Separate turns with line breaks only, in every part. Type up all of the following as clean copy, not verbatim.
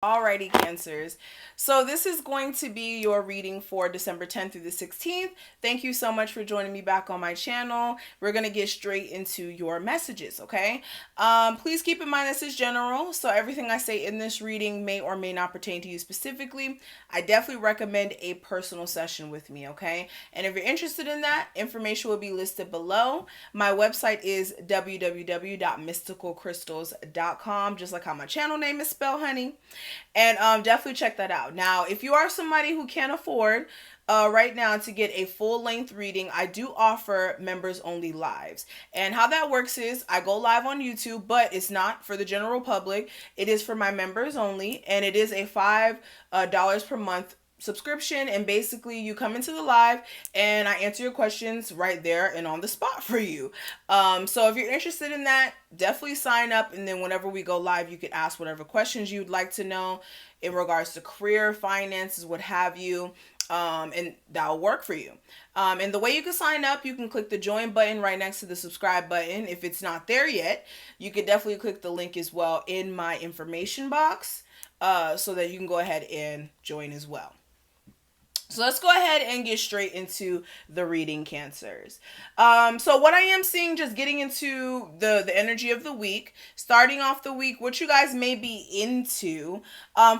Alrighty, Cancers. So this is going to be your reading for December 10th through the 16th. Thank you so much for joining me back on my channel. We're going to get straight into your messages, okay? Please keep in mind this is general, so everything I say in this reading may or may not pertain to you specifically. I definitely recommend a personal session with me, okay? And if you're interested in that, information will be listed below. My website is www.MystikalKristals.com, just like how my channel name is spelled, honey. And definitely check that out. Now, if you are somebody who can't afford right now to get a full-length reading, I do offer members-only lives. And how that works is I go live on YouTube, but it's not for the general public. It is for my members only, and it is a $5 per month subscription, and basically you come into the live and I answer your questions right there and on the spot for you. So if you're interested in that, definitely sign up, and then whenever we go live, you could ask whatever questions you'd like to know in regards to career, finances, what have you. And that'll work for you. And the way you can sign up, you can click the join button right next to the subscribe button. If it's not there yet, you could definitely click the link as well in my information box, so that you can go ahead and join as well. So let's go ahead and get straight into the reading, Cancers. So what I am seeing, just getting into the energy of the week, starting off the week, what you guys may be into.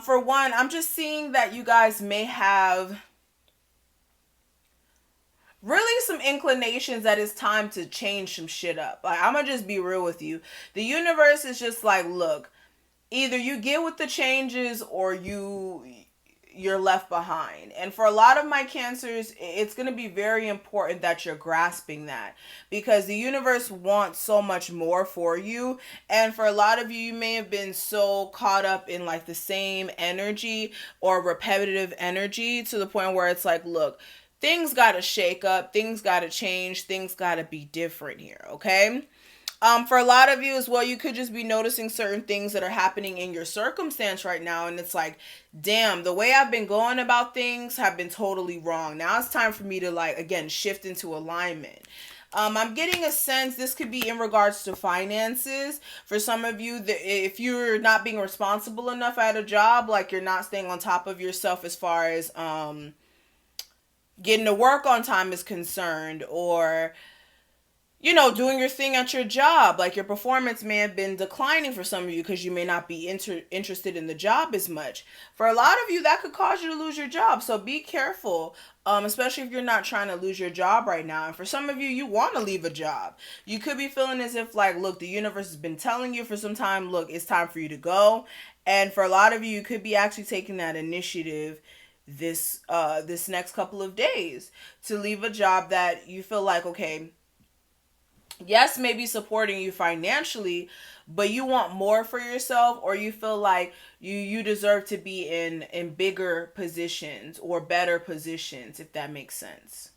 For one, I'm just seeing that you guys may have really some inclinations that it's time to change some shit up. Like, I'm gonna just be real with you. The universe is just like, look, either you get with the changes or you're left behind. And for a lot of my Cancers, it's going to be very important that you're grasping that, because the universe wants so much more for you. And for a lot of you, you may have been so caught up in like the same energy or repetitive energy to the point where it's like, look, things got to shake up, things got to change, things got to be different here, okay? For a lot of you as well, you could just be noticing certain things that are happening in your circumstance right now. And it's like, damn, the way I've been going about things have been totally wrong. Now it's time for me to, like, again, shift into alignment. I'm getting a sense this could be in regards to finances. For some of you, if you're not being responsible enough at a job, like you're not staying on top of yourself as far as getting to work on time is concerned, or doing your thing at your job, like your performance may have been declining for some of you because you may not be interested in the job as much. For a lot of you, that could cause you to lose your job. So be careful, especially if you're not trying to lose your job right now. And for some of you, you want to leave a job. You could be feeling as if, like, look, the universe has been telling you for some time, look, it's time for you to go. And for a lot of you, you could be actually taking that initiative this next couple of days to leave a job that you feel like, okay, yes, maybe supporting you financially, but you want more for yourself, or you feel like you deserve to be in bigger positions or better positions, if that makes sense.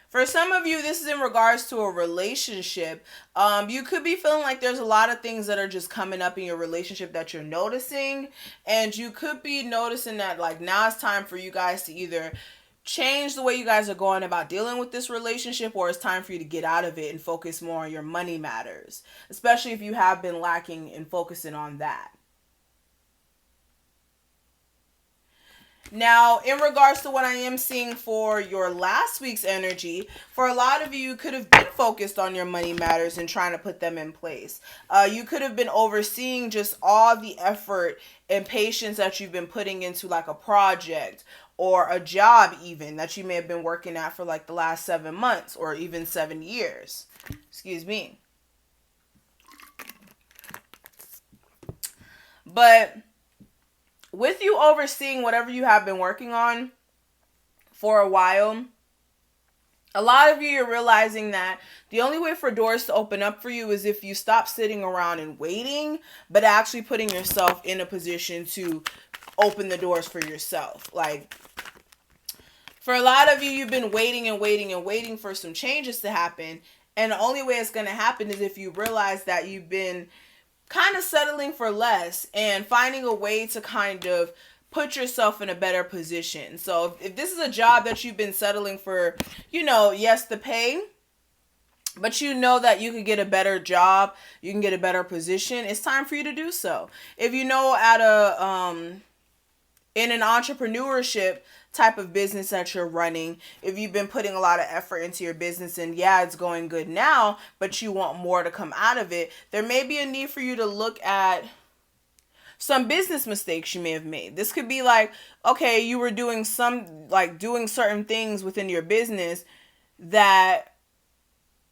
For some of you, this is in regards to a relationship. You could be feeling like there's a lot of things that are just coming up in your relationship that you're noticing, and you could be noticing that, like, now it's time for you guys to either change the way you guys are going about dealing with this relationship, or it's time for you to get out of it and focus more on your money matters, especially if you have been lacking in focusing on that. Now, in regards to what I am seeing for your last week's energy, for a lot of you could have been focused on your money matters and trying to put them in place. You could have been overseeing just all the effort and patience that you've been putting into, like, a project or a job even that you may have been working at for like the last 7 months or even 7 years. Excuse me. But with you overseeing whatever you have been working on for a while, a lot of you, you're realizing that the only way for doors to open up for you is if you stop sitting around and waiting, but actually putting yourself in a position to open the doors for yourself. Like, for a lot of you, you've been waiting and waiting and waiting for some changes to happen. And the only way it's going to happen is if you realize that you've been kind of settling for less and finding a way to kind of put yourself in a better position. So if this is a job that you've been settling for, yes, the pay but you know that you can get a better job, you can get a better position, it's time for you to do so. If you know at in an entrepreneurship type of business that you're running, if you've been putting a lot of effort into your business and yeah, it's going good now, but you want more to come out of it, there may be a need for you to look at some business mistakes you may have made. This could be like, okay, you were doing doing certain things within your business that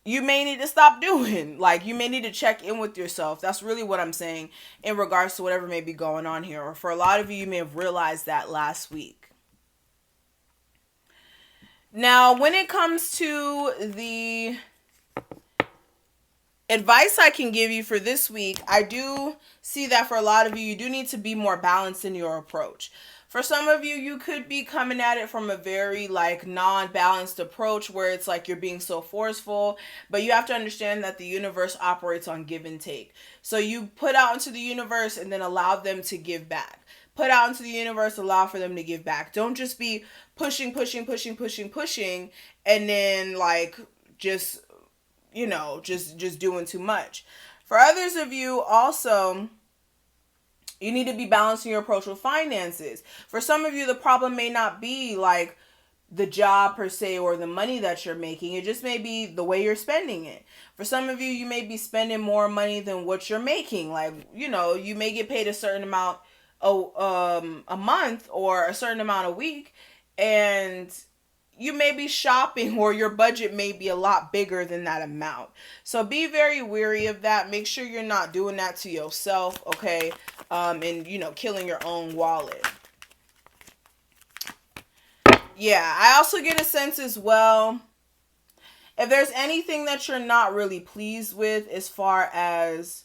you may need to stop doing. Like, you may need to check in with yourself. That's really what I'm saying in regards to whatever may be going on here. Or for a lot of you, you may have realized that last week. Now, when it comes to the advice I can give you for this week, I do see that for a lot of you, you do need to be more balanced in your approach. For some of you, you could be coming at it from a very non-balanced approach where it's like you're being so forceful, but you have to understand that the universe operates on give and take. So you put out into the universe and then allow them to give back. Put out into the universe, allow for them to give back. Don't just be pushing, and then just doing too much. For others of you also, you need to be balancing your approach with finances. For some of you, the problem may not be the job per se or the money that you're making. It just may be the way you're spending it. For some of you, you may be spending more money than what you're making. You may get paid a certain amount a month or a certain amount a week, and you may be shopping or your budget may be a lot bigger than that amount. So be very wary of that. Make sure you're not doing that to yourself, okay? And killing your own wallet. Yeah, I also get a sense as well, if there's anything that you're not really pleased with as far as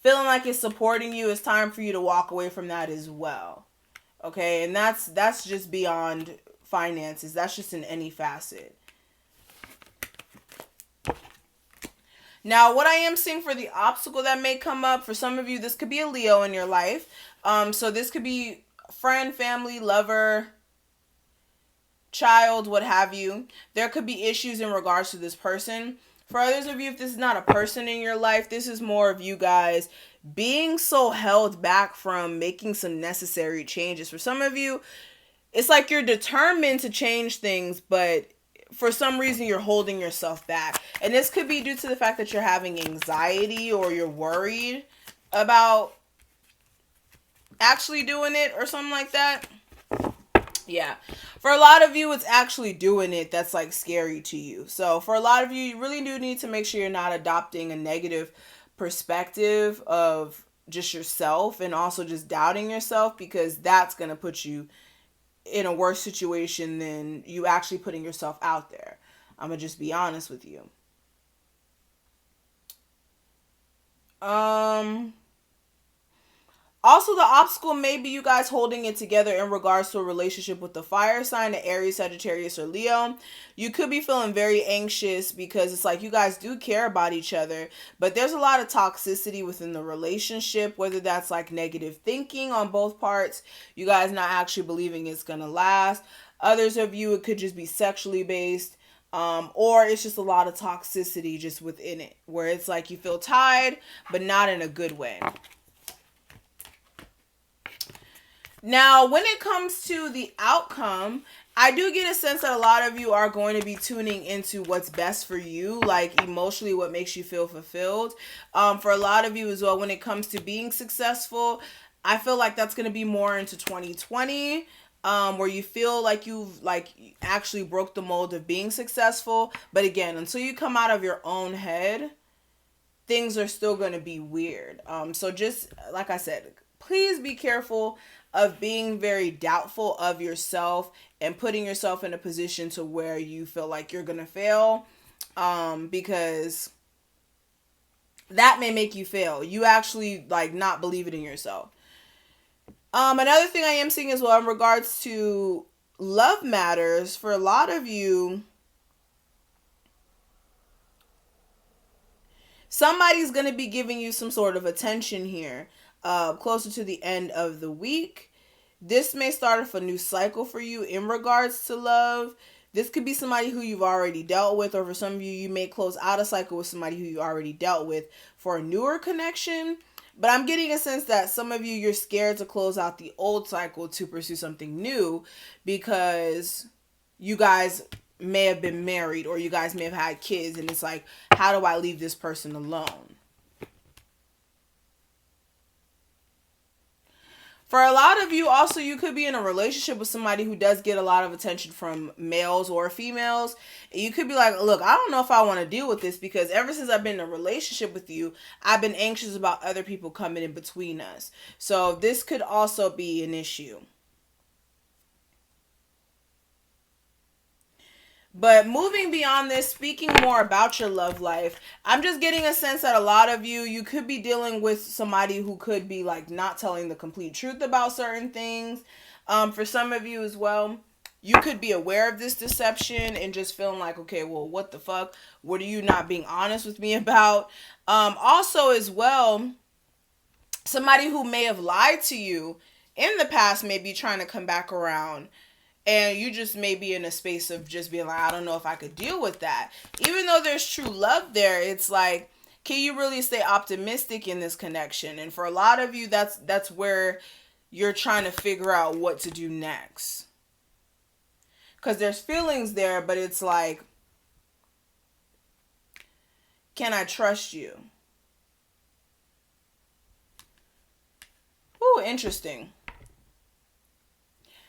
feeling like it's supporting you, it's time for you to walk away from that as well. Okay, and that's just beyond finances. That's just in any facet. Now, what I am seeing for the obstacle that may come up, for some of you, this could be a Leo in your life. So this could be friend, family, lover, child, what have you. There could be issues in regards to this person. For others of you, if this is not a person in your life, this is more of you guys being so held back from making some necessary changes. For some of you, it's like you're determined to change things, but for some reason you're holding yourself back. And this could be due to the fact that you're having anxiety or you're worried about actually doing it or something like that. Yeah. For a lot of you, it's actually doing it that's scary to you. So for a lot of you, you really do need to make sure you're not adopting a negative perspective of just yourself and also just doubting yourself, because that's going to put you in a worse situation than you actually putting yourself out there. I'm going to just be honest with you. Also, the obstacle may be you guys holding it together in regards to a relationship with the fire sign, the Aries, Sagittarius, or Leo. You could be feeling very anxious because it's like you guys do care about each other, but there's a lot of toxicity within the relationship, whether that's negative thinking on both parts, you guys not actually believing it's going to last. Others of you, it could just be sexually based. Or it's just a lot of toxicity just within it, where it's you feel tied, but not in a good way. Now, when it comes to the outcome, I do get a sense that a lot of you are going to be tuning into what's best for you, emotionally, what makes you feel fulfilled. For a lot of you as well, when it comes to being successful, I feel like that's going to be more into 2020, where you feel like you've actually broke the mold of being successful. But again, until you come out of your own head, things are still going to be weird. So just like I said, please be careful of being very doubtful of yourself and putting yourself in a position to where you feel like you're going to fail, because that may make you fail. You actually not believe it in yourself. Another thing I am seeing as well in regards to love matters, for a lot of you, somebody's going to be giving you some sort of attention here. Closer to the end of the week. This may start off a new cycle for you in regards to love. This could be somebody who you've already dealt with, or for some of you, you may close out a cycle with somebody who you already dealt with for a newer connection. But I'm getting a sense that some of you, you're scared to close out the old cycle to pursue something new because you guys may have been married or you guys may have had kids, and it's like, how do I leave this person alone? For a lot of you, also, you could be in a relationship with somebody who does get a lot of attention from males or females. And you could be like, look, I don't know if I want to deal with this because ever since I've been in a relationship with you, I've been anxious about other people coming in between us. So this could also be an issue. But moving beyond this, speaking more about your love life, I'm just getting a sense that a lot of you, you could be dealing with somebody who could be like not telling the complete truth about certain things. For some of you as well, you could be aware of this deception and just feeling like, okay, well, what the fuck? What are you not being honest with me about? Also as well, somebody who may have lied to you in the past may be trying to come back around. And you just may be in a space of just being like, I don't know if I could deal with that. Even though there's true love there, it's like, can you really stay optimistic in this connection? And for a lot of you, that's where you're trying to figure out what to do next. Because there's feelings there, but it's like, can I trust you? Ooh, interesting.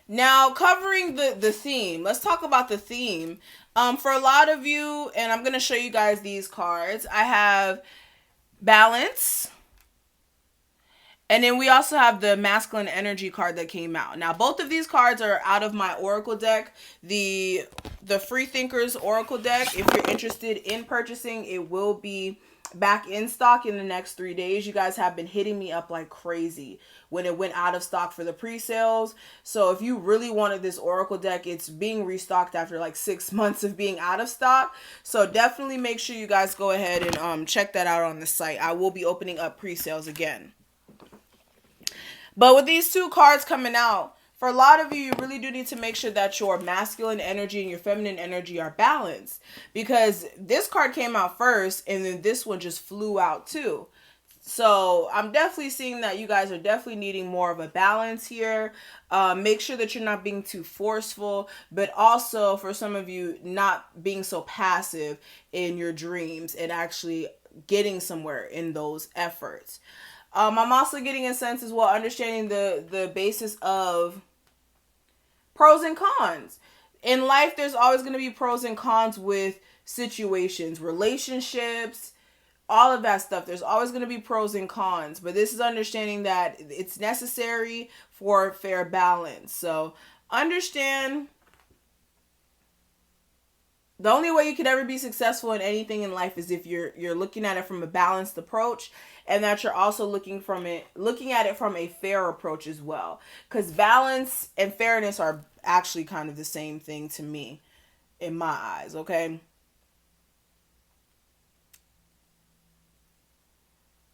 Now, covering the theme, let's talk about the theme. For a lot of you, and I'm going to show you guys these cards, I have balance. And then we also have the masculine energy card that came out. Now, both of these cards are out of my Oracle deck, the Free Thinkers Oracle deck. If you're interested in purchasing, it will be back in stock in the next 3 days. You guys have been hitting me up like crazy when it went out of stock for the pre-sales. So if you really wanted this Oracle deck, it's being restocked after like 6 months of being out of stock. So definitely make sure you guys go ahead and check that out on the site. I will be opening up pre-sales again. But with these two cards coming out, for a lot of you, you really do need to make sure that your masculine energy and your feminine energy are balanced. Because this card came out first, and then this one just flew out too. So I'm definitely seeing that you guys are definitely needing more of a balance here. Make sure that you're not being too forceful, but also for some of you, not being so passive in your dreams and actually getting somewhere in those efforts. I'm also getting a sense as well, understanding the basis of pros and cons. In life, there's always going to be pros and cons with situations, relationships, all of that stuff. There's always going to be pros and cons, but this is understanding that it's necessary for fair balance. So understand the only way you could ever be successful in anything in life is if you're looking at it from a balanced approach, and that you're also looking at it from a fair approach as well. Because balance and fairness are actually kind of the same thing to me, in my eyes, okay?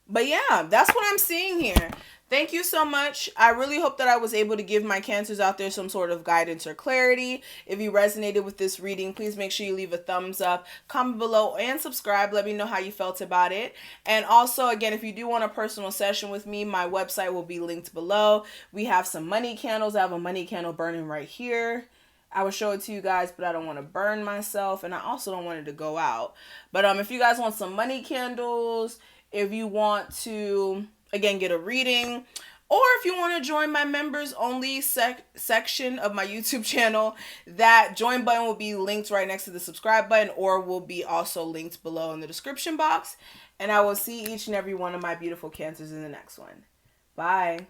But yeah, that's what I'm seeing here. Thank you so much. I really hope that I was able to give my Cancers out there some sort of guidance or clarity. If you resonated with this reading, please make sure you leave a thumbs up, comment below, and subscribe. Let me know how you felt about it. And also, again, if you do want a personal session with me, my website will be linked below. We have some money candles. I have a money candle burning right here. I would show it to you guys, but I don't want to burn myself, and I also don't want it to go out. But if you guys want some money candles, if you want to, again, get a reading, or if you want to join my members only section of my YouTube channel, that join button will be linked right next to the subscribe button, or will be also linked below in the description box. And I will see each and every one of my beautiful Cancers in the next one. Bye.